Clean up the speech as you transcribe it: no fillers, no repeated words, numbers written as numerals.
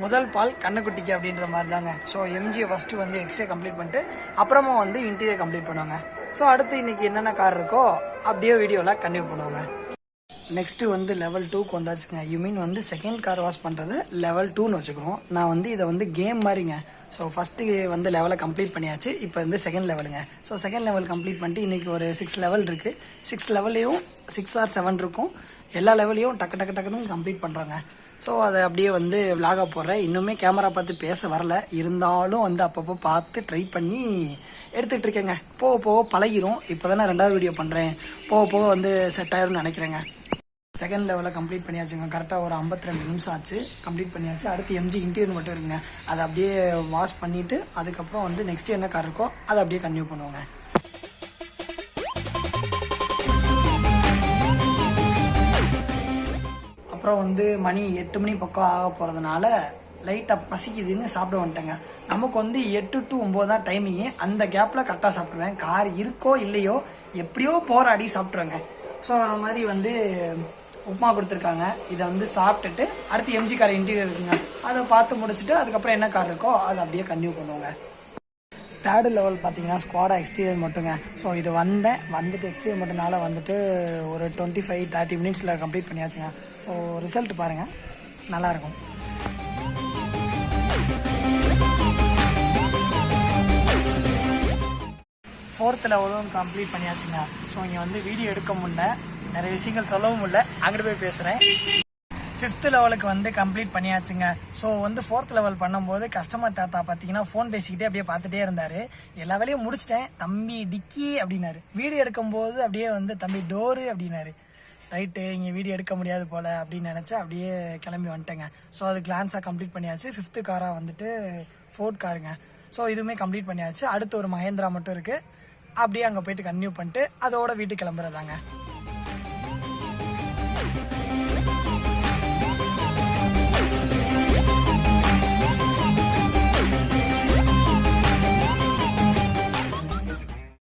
முதல் பால் கண்ணுக்குட்டிக்கு அப்படின்ற மாதிரி தாங்க. ஸோ எம்ஜியை ஃபஸ்ட்டு வந்து எக்ஸ்ரே கம்ப்ளீட் பண்ணிட்டு அப்புறமா வந்து இன்டீரியர் கம்ப்ளீட் பண்ணுவாங்க. ஸோ அடுத்து இன்றைக்கி என்னென்ன கார் இருக்கோ அப்படியே வீடியோவில் கண்டினியூ பண்ணுவாங்க. நெக்ஸ்ட்டு வந்து லெவல் 2க்கு வந்தாச்சுங்க. யூ மீன் வந்து செகண்ட் கார் வாஷ் பண்ணுறது லெவல் 2ன்னு வச்சுக்கிறோம். நான் வந்து இதை வந்து கேம் மாதிரிங்க. ஸோ ஃபஸ்ட்டு வந்து லெவலை கம்ப்ளீட் பண்ணியாச்சு. இப்போ வந்து செகண்ட் லெவலுங்க. ஸோ செகண்ட் லெவல் கம்ப்ளீட் பண்ணிட்டு இன்றைக்கி ஒரு 6 லெவல் இருக்குது. 6 லெவல்லையும் 6 or 7 இருக்கும். எல்லா லெவலையும் டக்குன்னு கம்ப்ளீட் பண்ணுறாங்க. ஸோ அதை அப்படியே வந்து விலாகாக போடுறேன். இன்னுமே கேமரா பார்த்து பேச வரல, இருந்தாலும் வந்து அப்பப்போ பார்த்து ட்ரை பண்ணி எடுத்துகிட்டு இருக்கேங்க. போக பழகிரும். இப்போ தானே 2வது வீடியோ பண்ணுறேன், போக வந்து செட் ஆயிரும்னு நினைக்கிறேங்க. செகண்ட் லெவலில் கம்ப்ளீட் பண்ணியாச்சுங்க. கரெக்டாக ஒரு 52 நிமிஷம் ஆச்சு, கம்ப்ளீட் பண்ணியாச்சு. அடுத்து எம்ஜி இன்டீரியர் மட்டும் இருக்குங்க. அதை அப்படியே வாஷ் பண்ணிவிட்டு அதுக்கப்புறம் வந்து நெக்ஸ்ட் என்ன கார் இருக்கோ அதை அப்படியே கன்டினியூ பண்ணுவோங்க. அப்புறம் வந்து மணி 8 மணி பக்கம் ஆக போகிறதுனால லைட்டாக பசிக்குதுன்னு சாப்பிட வந்துட்டேங்க. நமக்கு வந்து 8 to 9 தான் டைமிங்கு. அந்த கேப்பில் கரெக்டாக சாப்பிட்ருவேன். கார் இருக்கோ இல்லையோ எப்படியோ போராடி சாப்பிட்ருவேங்க. ஸோ அது மாதிரி வந்து உப்புமா கொடுத்துருக்காங்க. இதை வந்து சாப்பிட்டுட்டு அடுத்து எம்ஜி கார் இன்டீரியர் இருக்குங்க, அதை பார்த்து முடிச்சுட்டு அதுக்கப்புறம் என்ன கார் இருக்கோ அதை அப்படியே கன்டினியூ பண்ணுவோங்க. 3rd லெவல் பார்த்தீங்கன்னா ஸ்குவாடா எக்ஸ்டீரியர் மட்டுங்க. ஸோ இது வந்துட்டு எக்ஸ்டீரியர் மட்டும்னால வந்துட்டு ஒரு 25-30 மினிட்ஸில் கம்ப்ளீட் பண்ணியாச்சுங்க. ஸோ ரிசல்ட் பாருங்கள், நல்லாயிருக்கும். 4th லெவலும் complete பண்ணியாச்சுங்க. ஸோ இங்கே வந்து வீடியோ எடுக்க முடியல, நிறைய விஷயங்கள் சொல்லவும் முடியல, அங்கிட்டு போய் பேசுகிறேன். 5th லெவலுக்கு வந்து கம்ப்ளீட் பண்ணியாச்சுங்க. ஸோ வந்து 4th லெவல் பண்ணும்போது கஸ்டமர் தாத்தா பார்த்தீங்கன்னா ஃபோன் பேசிக்கிட்டே அப்படியே பார்த்துட்டே இருந்தார். எல்லா வேலையும் முடிச்சிட்டேன். தம்பி டிக்கி அப்படின்னாரு. வீடியோ எடுக்கும்போது அப்படியே வந்து தம்பி டோரு அப்படின்னாரு. ரைட்டு, இங்கே வீடியோ எடுக்க முடியாது போல் அப்படின்னு நினச்சி அப்படியே கிளம்பி வந்துட்டேங்க. ஸோ அது கிளான்ஸாக கம்ப்ளீட் பண்ணியாச்சு. 5th காராக வந்துட்டு ஃபோர்ட் காருங்க. ஸோ இதுவுமே கம்ப்ளீட் பண்ணியாச்சு. அடுத்து ஒரு மஹேந்திரா மட்டும் இருக்குது. அப்படியே அங்கே போயிட்டு கன்டினியூ பண்ணிட்டு அதோட வீட்டுக்கு கிளம்புறதாங்க.